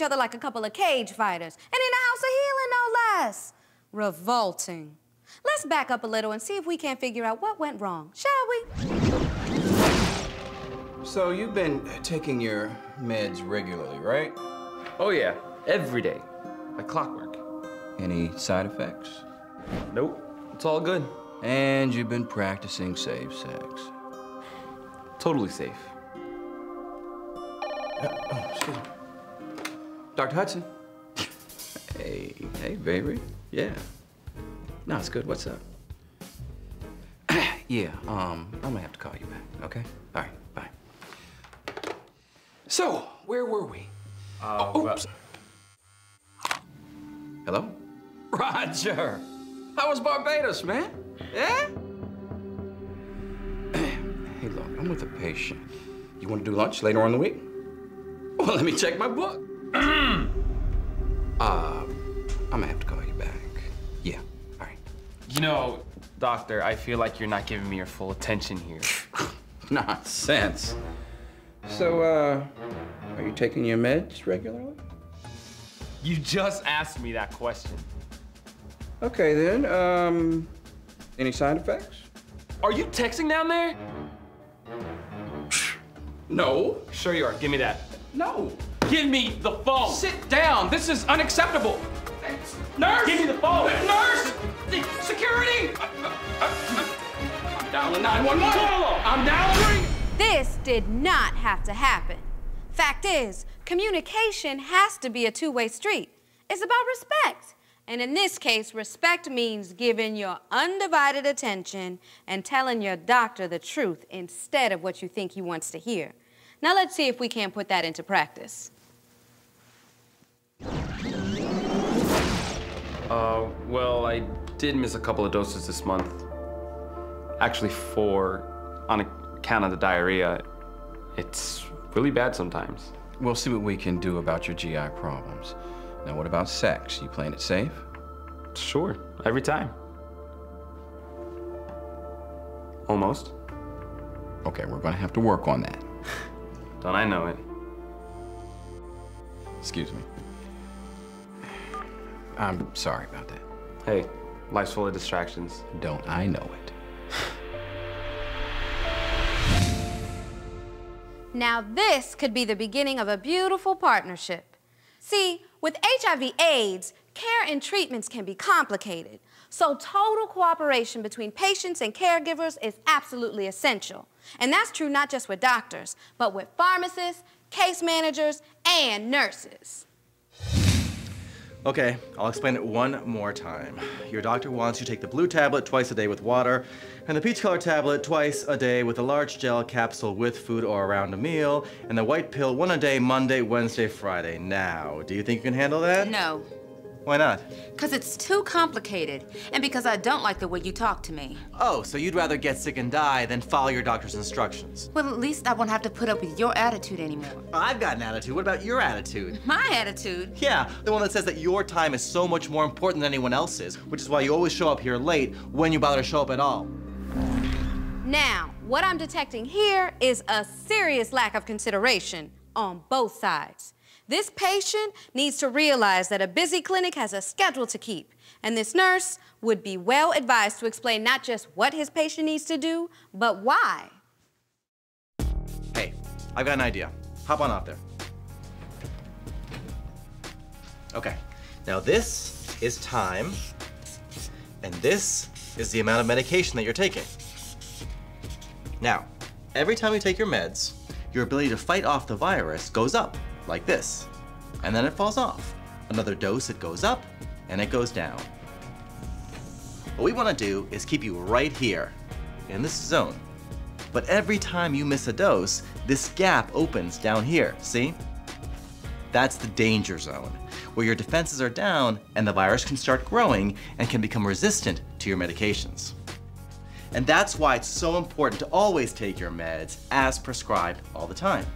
other like a couple of cage fighters. And in a house of healing, no less. Revolting. Let's back up a little and see if we can't figure out what went wrong, shall we? So you've been taking your meds regularly, right? Oh yeah, every day, like clockwork. Any side effects? Nope, it's all good. And you've been practicing safe sex. Totally safe. Oh, excuse me. Dr. Hudson? Hey, baby. Yeah. No, it's good. What's up? Yeah, I'm gonna have to call you back, okay? All right, bye. So, where were we? Oops. Hello? Roger! How was Barbados, man? Yeah? Hey, look, I'm with a patient. You want to do lunch later on in the week? Well, let me check my book. I'm gonna have to call you back. Yeah, all right. You know, doctor, I feel like you're not giving me your full attention here. Nonsense. So, are you taking your meds regularly? You just asked me that question. Okay, then, any side effects? Are you texting down there? No. Sure you are. Give me that. No. Give me the phone. Sit down. This is unacceptable. Nurse! Give me the phone. Nurse! Security! I'm dialing 911. I'm dialing. This did not have to happen. Fact is, communication has to be a two-way street. It's about respect. And in this case, respect means giving your undivided attention and telling your doctor the truth instead of what you think he wants to hear. Now let's see if we can put that into practice. Well, I did miss a couple of doses this month. Actually, 4 on account of the diarrhea. It's really bad sometimes. We'll see what we can do about your GI problems. Now, what about sex? You playing it safe? Sure, every time. Almost. Okay, we're gonna have to work on that. Don't I know it? Excuse me. I'm sorry about that. Hey, life's full of distractions. Don't I know it? Now this could be the beginning of a beautiful partnership. See, with HIV/AIDS, care and treatments can be complicated. So total cooperation between patients and caregivers is absolutely essential. And that's true not just with doctors, but with pharmacists, case managers, and nurses. Okay, I'll explain it one more time. Your doctor wants you to take the blue tablet twice a day with water, and the peach color tablet twice a day with a large gel capsule with food or around a meal, and the white pill 1 a day, Monday, Wednesday, Friday. Now, do you think you can handle that? No. Why not? Because it's too complicated, and because I don't like the way you talk to me. Oh, so you'd rather get sick and die than follow your doctor's instructions. Well, at least I won't have to put up with your attitude anymore. I've got an attitude. What about your attitude? My attitude? Yeah, the one that says that your time is so much more important than anyone else's, which is why you always show up here late when you bother to show up at all. Now, what I'm detecting here is a serious lack of consideration on both sides. This patient needs to realize that a busy clinic has a schedule to keep, and this nurse would be well advised to explain not just what his patient needs to do, but why. Hey, I've got an idea. Hop on out there. Okay, now this is time, and this is the amount of medication that you're taking. Now, every time you take your meds, your ability to fight off the virus goes up, like this, and then it falls off. Another dose, it goes up, and it goes down. What we want to do is keep you right here, in this zone. But every time you miss a dose, this gap opens down here, see? That's the danger zone, where your defenses are down and the virus can start growing and can become resistant to your medications. And that's why it's so important to always take your meds as prescribed all the time.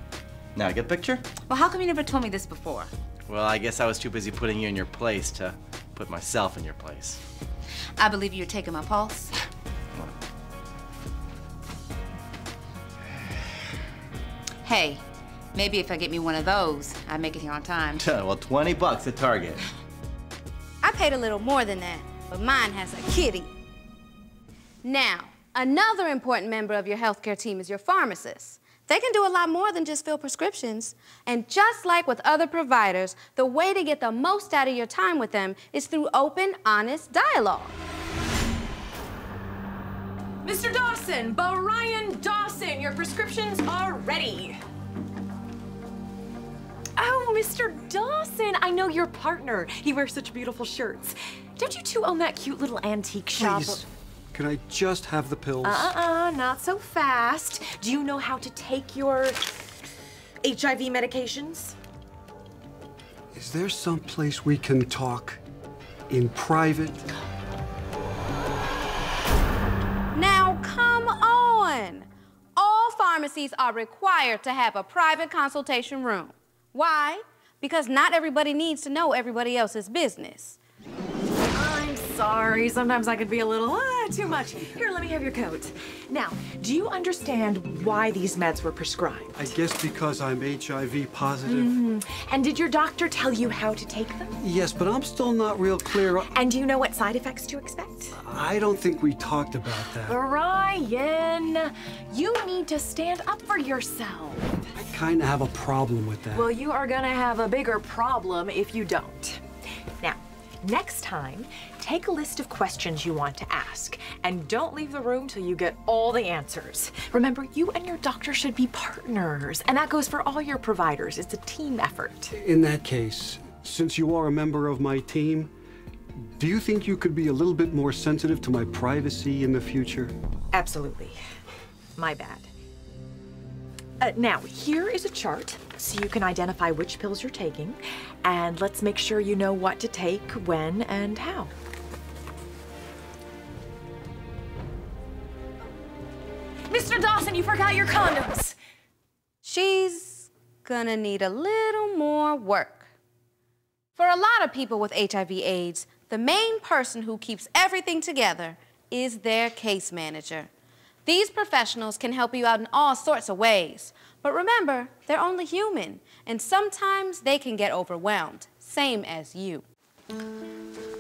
Now, get the picture? Well, how come you never told me this before? Well, I guess I was too busy putting you in your place to put myself in your place. I believe you're taking my pulse. Hey, Maybe if I get me one of those, I'd make it here on time. Well, 20 bucks at Target. I paid a little more than that, but mine has a kitty. Now, another important member of your healthcare team is your pharmacist. They can do a lot more than just fill prescriptions. And just like with other providers, the way to get the most out of your time with them is through open, honest dialogue. Mr. Dawson, Brian Dawson, your prescriptions are ready. Oh, Mr. Dawson, I know your partner. He wears such beautiful shirts. Don't you two own that cute little antique shop? Please, can I just have the pills? Not so fast. Do you know how to take your HIV medications? Is there some place we can talk in private? Now, come on. All pharmacies are required to have a private consultation room. Why? Because not everybody needs to know everybody else's business. I'm sorry. Sometimes I could be a little too much. Here, let me have your coat. Now, do you understand why these meds were prescribed? I guess because I'm HIV positive. And did your doctor tell you how to take them? Yes, but I'm still not real clear. And do you know what side effects to expect? I don't think we talked about that. Brian, you need to stand up for yourself. I kind of have a problem with that. Well, you are gonna have a bigger problem if you don't. Now, next time, take a list of questions you want to ask, and don't leave the room till you get all the answers. Remember, you and your doctor should be partners, and that goes for all your providers. It's a team effort. In that case, since you are a member of my team, do you think you could be a little bit more sensitive to my privacy in the future? Absolutely. My bad. Now, here is a chart so you can identify which pills you're taking, and let's make sure you know what to take, when, and how. Mr. Dawson, you forgot your condoms. She's gonna need a little more work. For a lot of people with HIV/AIDS, the main person who keeps everything together is their case manager. These professionals can help you out in all sorts of ways. But remember, they're only human, and sometimes they can get overwhelmed, same as you.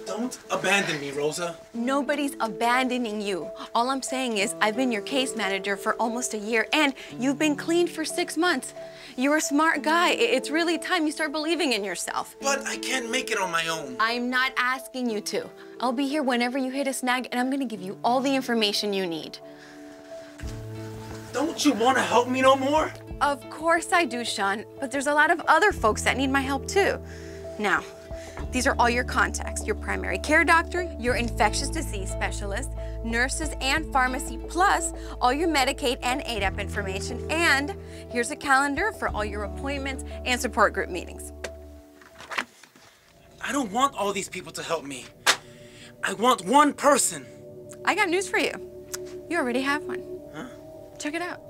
Don't abandon me, Rosa. Nobody's abandoning you. All I'm saying is I've been your case manager for almost a year, and you've been clean for 6 months. You're a smart guy. It's really time you start believing in yourself. But I can't make it on my own. I'm not asking you to. I'll be here whenever you hit a snag, and I'm gonna give you all the information you need. Don't you want to help me no more? Of course I do, Sean, but there's a lot of other folks that need my help too. Now, these are all your contacts: your primary care doctor, your infectious disease specialist, nurses and pharmacy, plus all your Medicaid and ADAP information. And here's a calendar for all your appointments and support group meetings. I don't want all these people to help me. I want one person. I got news for you. You already have one. Huh? Check it out.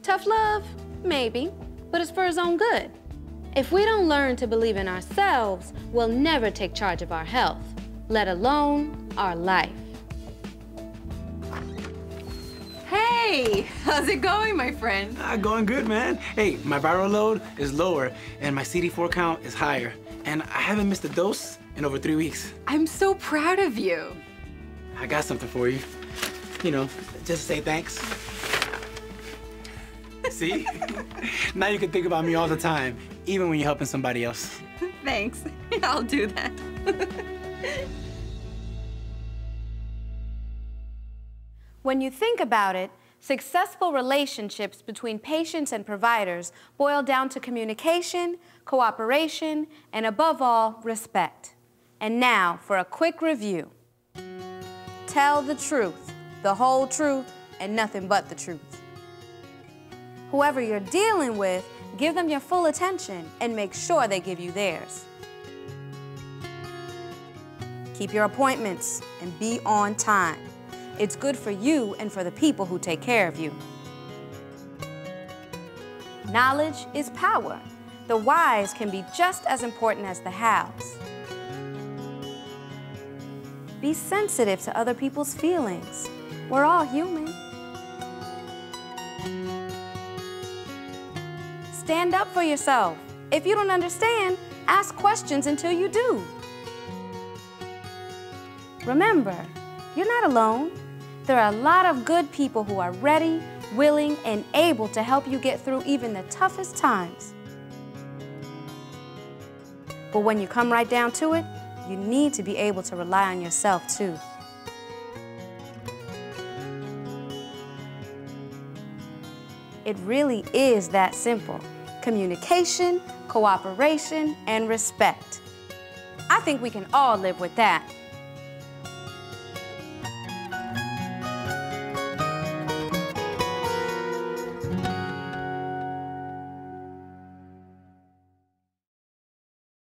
Tough love? Maybe, but it's for his own good. If we don't learn to believe in ourselves, we'll never take charge of our health, let alone our life. Hey, how's it going, my friend? Going good, man. Hey, my viral load is lower, and my CD4 count is higher. And I haven't missed a dose in over 3 weeks. I'm so proud of you. I got something for you. You know, just to say thanks. See? Now you can think about me all the time, even when you're helping somebody else. Thanks. I'll do that. When you think about it, successful relationships between patients and providers boil down to communication, cooperation, and above all, respect. And now for a quick review. Tell the truth, the whole truth, and nothing but the truth. Whoever you're dealing with, give them your full attention and make sure they give you theirs. Keep your appointments and be on time. It's good for you and for the people who take care of you. Knowledge is power. The whys can be just as important as the hows. Be sensitive to other people's feelings. We're all human. Stand up for yourself. If you don't understand, ask questions until you do. Remember, you're not alone. There are a lot of good people who are ready, willing, and able to help you get through even the toughest times. But when you come right down to it, you need to be able to rely on yourself too. It really is that simple. Communication, cooperation, and respect. I think we can all live with that.